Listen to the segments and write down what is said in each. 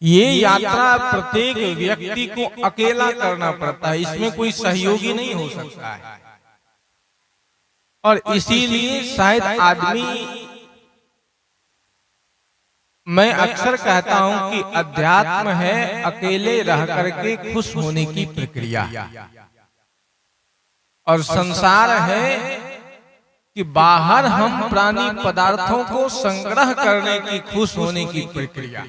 ये यात्रा प्रत्येक व्यक्ति को अकेला करना पड़ता है, इसमें कोई सहयोगी नहीं हो सकता है। और इसीलिए शायद आदमी, मैं अक्सर कहता हूं कि अध्यात्म है अकेले रह करके खुश होने की प्रक्रिया, और संसार है कि बाहर हम प्राणी पदार्थों को संग्रह करने की खुश होने की प्रक्रिया।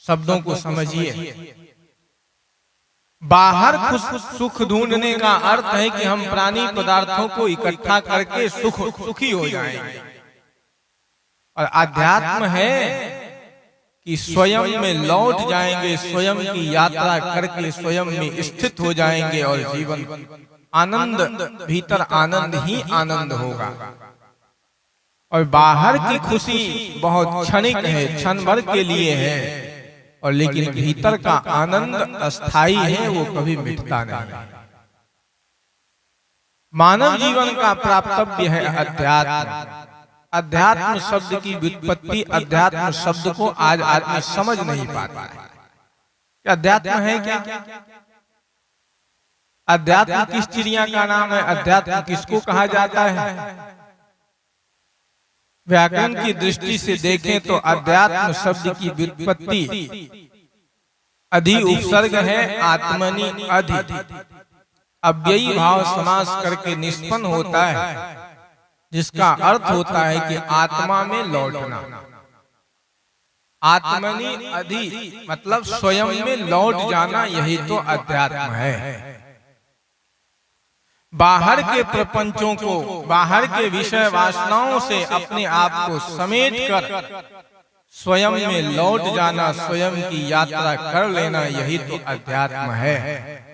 शब्दों को समझिए, बाहर खुश सुख ढूंढने का अर्थ है कि हम प्राणी पदार्थों को इकट्ठा करके सुखी हो जाएंगे, और आध्यात्म है कि स्वयं में लौट जाएंगे, स्वयं की यात्रा करके स्वयं में स्थित हो जाएंगे, और जीवन आनंद, भीतर आनंद ही आनंद होगा। और बाहर की खुशी बहुत क्षणिक है, क्षण भर के लिए है, और लेकिन भीतर का आनंद अस्थाई है, वो कभी मिटता नहीं। मानव जीवन का प्राप्तव्य है अध्यात्म। अध्यात्म शब्द की व्युत्पत्ति, अध्यात्म शब्द को आज आदमी समझ नहीं पाता है कि अध्यात्म है क्या। अध्यात्म किस चिड़िया का नाम है? अध्यात्म किसको कहा जाता है? व्याकरण की दृष्टि से देखें तो अध्यात्म शब्द की व्युत्पत्ति अधि उपसर्ग है, आत्मनि अधि, अव्ययी भाव समास करके निष्पन्न होता है, जिसका अर्थ होता है कि आत्मा में लौटना। आत्मनि अधि मतलब स्वयं में लौट जाना, यही तो अध्यात्म है। बाहर के प्रपंचों को, बाहर के विषय वासनाओं से अपने आप को समेट कर स्वयं में लौट जाना, स्वयं की यात्रा कर लेना, यही तो अध्यात्म है।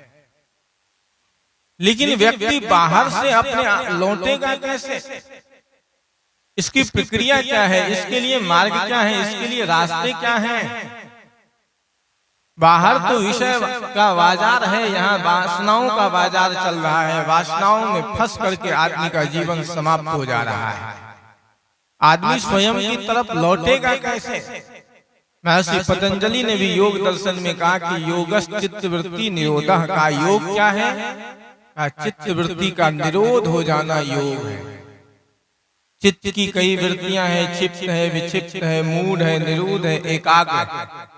लेकिन व्यक्ति बाहर से अपने लौटेगा कैसे? इसकी प्रक्रिया क्या है? इसके लिए मार्ग क्या है? इसके लिए रास्ते क्या हैं? बाहर तो विषय का बाजार है, यहाँ वासनाओं का बाजार चल रहा है। वासनाओं में फंस करके आदमी का जीवन समाप्त हो जा रहा है। आदमी स्वयं की तरफ लौटेगा कैसे? महर्षि पतंजलि ने भी योग दर्शन में कहा कि योगस् चित्त वृत्ति निरोधः का योग क्या है? चित्त वृत्ति का निरोध हो जाना योग है। चित्त की कई वृत्तियां हैं, क्षिप्त है, विक्षिप्त है, मूढ़ है, निरूढ़ है, एकाग्र।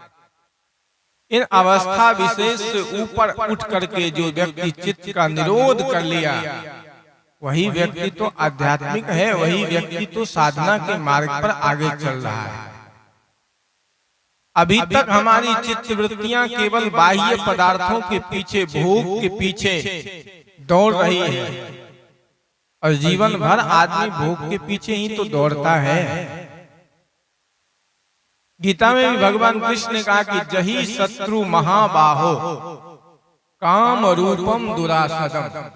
इन अवस्था विशेष से ऊपर उठ करके जो व्यक्ति चित्त का निरोध कर लिया, वही व्यक्ति तो आध्यात्मिक है, वही व्यक्ति तो साधना के मार्ग पर आगे चल रहा है। अभी तक हमारी चित्त वृत्तियां केवल बाह्य पदार्थों के पीछे, भोग के पीछे दौड़ रही है, और जीवन भर आदमी भोग के पीछे ही तो दौड़ता है। गीता में भी भगवान कृष्ण ने कहा कि जही शत्रु महाबाहो काम रूपम दुरासदम।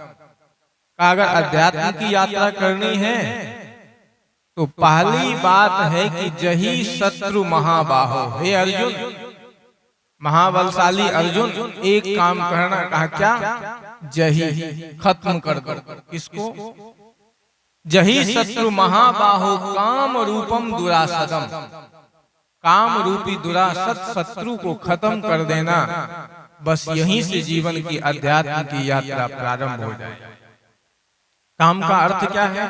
अगर अध्यात्म की यात्रा करनी है तो पहली बात है कि जही शत्रु महाबाहो। हे अर्जुन, महाबलशाली अर्जुन, एक काम करना। कहा क्या? जही, खत्म कर दो। किसको? जही शत्रु महाबाहो काम रूपम दुरासदम। काम रूपी दुरासत शत्रु को खत्म कर देना, बस यहीं से जीवन की अध्यात्म की यात्रा प्रारंभ हो जाए। काम का अर्थ क्या है?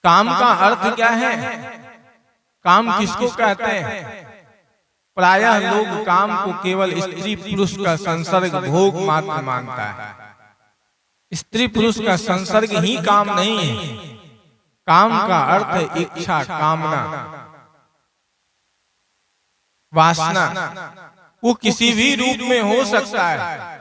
काम का अर्थ क्या है? काम किसको कहते हैं? प्रायः लोग काम को केवल स्त्री पुरुष का संसर्ग, भोग मात्र मानता है। स्त्री पुरुष का संसर्ग ही काम नहीं है। काम का अर्थ है इच्छा, कामना, वासना। वो किसी भी रूप में हो सकता है।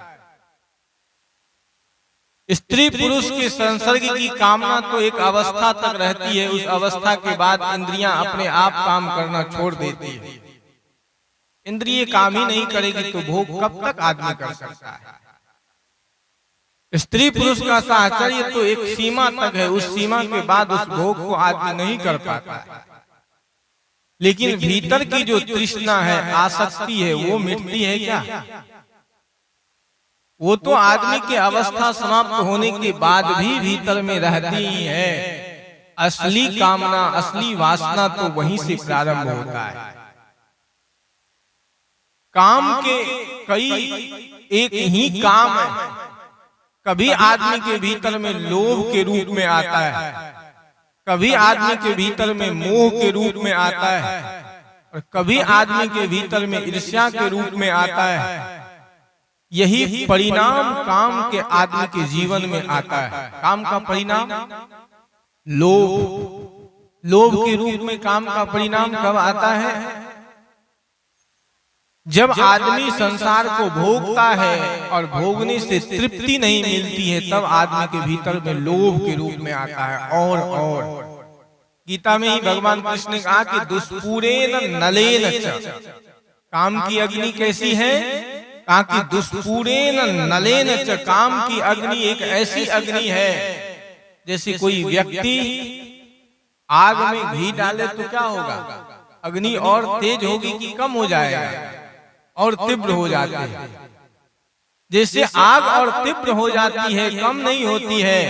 स्त्री पुरुष के संसर्ग की कामना तो एक अवस्था तक रहती है, उस अवस्था के बाद इंद्रियां अपने आप काम करना छोड़ देती है। इंद्रिय काम ही नहीं करेगी तो भोग कब तक आदमी कर सकता है? स्त्री पुरुष का साहचर्य तो एक सीमा तक है, उस सीमा के बाद उस भोग को आदमी नहीं कर पाता है। लेकिन भीतर की जो तृष्णा है, आसक्ति है, वो मिटती है क्या? वो तो आदमी की अवस्था समाप्त होने के बाद भी भीतर में रहती ही है। असली कामना, असली वासना तो वहीं से प्रारंभ होता है। काम के कई एक ही काम है। कभी आदमी के भीतर में लोभ के रूप में आता है, कभी आदमी के भीतर में मोह के रूप में आता है, और कभी आदमी के भीतर में ईर्ष्या के रूप में आता है। यही परिणाम काम के आदमी के जीवन में आता है। काम का परिणाम लोभ। लोभ के रूप में काम का परिणाम कब आता है? जब आदमी संसार को भोगता है और भोगने से तृप्ति नहीं मिलती है, तब आदमी के भीतर में लोभ के रूप में आता है। और गीता में ही भगवान कृष्ण ने कहा कि दुष्पूरेण नलेन च। काम की अग्नि कैसी है? कहा कि दुष्पूरेण नलेन च। काम की अग्नि एक ऐसी अग्नि है जैसे कोई व्यक्ति आग में घी डाले तो क्या होगा? अग्नि और तेज होगी कि कम हो जाएगा? और तीव्र हो जाती है। जैसे आग और तीव्र हो जाती है, कम नहीं होती है,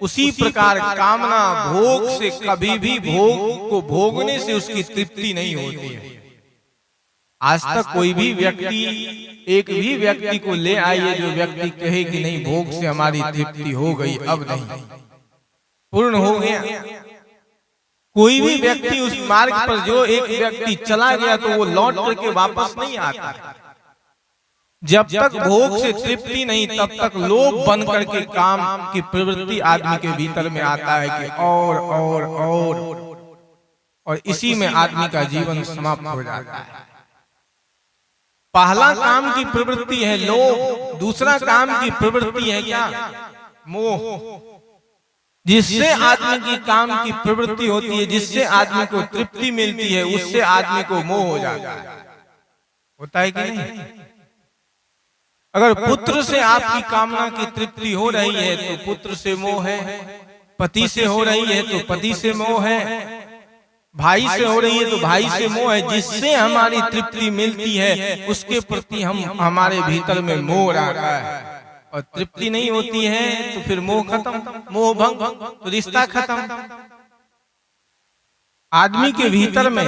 उसी प्रकार कामना भोग से कभी भी भोग को भोगने से उसकी तृप्ति नहीं होती है। आज तक कोई भी व्यक्ति, एक भी व्यक्ति को ले आइए जो व्यक्ति कहे कि नहीं भोग से हमारी तृप्ति हो गई, अब नहीं, पूर्ण हो गया। कोई भी व्यक्ति उस मार्ग पर जो एक व्यक्ति चला गया तो वो लौट करके वापस नहीं आता। जब तक भोग से तृप्ति नहीं, तब तक लोभ बन करके काम की प्रवृत्ति आदमी के भीतर में आता है कि और इसी में आदमी का जीवन समाप्त हो जाता है। पहला काम की प्रवृत्ति है लोभ, दूसरा काम की प्रवृत्ति है क्या? मोह। जिससे आदमी की काम की प्रवृत्ति होती है, जिससे आदमी को तृप्ति मिलती है, उससे आदमी को मोह हो जाता है। होता है कि नहीं? अगर पुत्र से आपकी कामना की तृप्ति हो रही है तो पुत्र से मोह है, पति से हो रही है तो पति से मोह है, भाई से हो रही है तो भाई से मोह है। जिससे हमारी तृप्ति मिलती है उसके प्रति हमारे भीतर में मोह रहता है, और तृप्ति नहीं होती है तो फिर मोह खत्म, मोह भंग तो रिश्ता खत्म। आदमी के भीतर में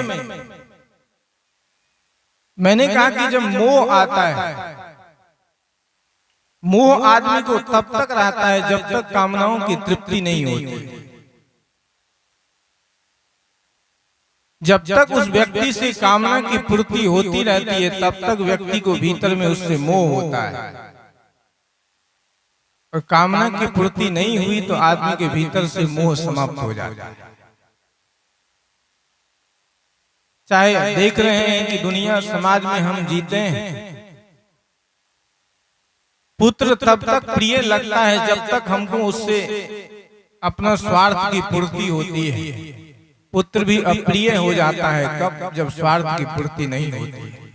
मैंने कहा कि जब मोह आता है, मोह आदमी को तब तक रहता है जब तक कामनाओं की तृप्ति नहीं होती। जब तक उस व्यक्ति से कामना की पूर्ति होती रहती है तब तक व्यक्ति को भीतर में उससे मोह होता है, और कामना की पूर्ति नहीं हुई तो आदमी के भीतर से मोह समाप्त हो जाता है। चाहे देख रहे हैं कि दुनिया समाज में हम जीते हैं, पुत्र तब तक प्रिय लगता है जब तक हमको उससे अपना स्वार्थ की पूर्ति होती है। पुत्र भी अप्रिय हो जाता है कब? जब स्वार्थ की पूर्ति नहीं होती है।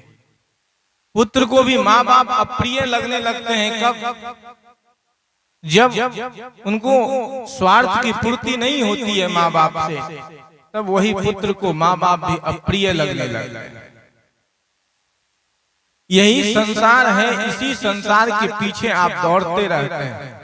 पुत्र को भी माँ बाप अप्रिय लगने लगते हैं कब? जब उनको स्वार्थ की पूर्ति नहीं होती है माँ बाप से, तब वही पुत्र को माँ बाप भी अप्रिय लगने लगते हैं। यही संसार है, इसी संसार के पीछे आप दौड़ते रहते हैं।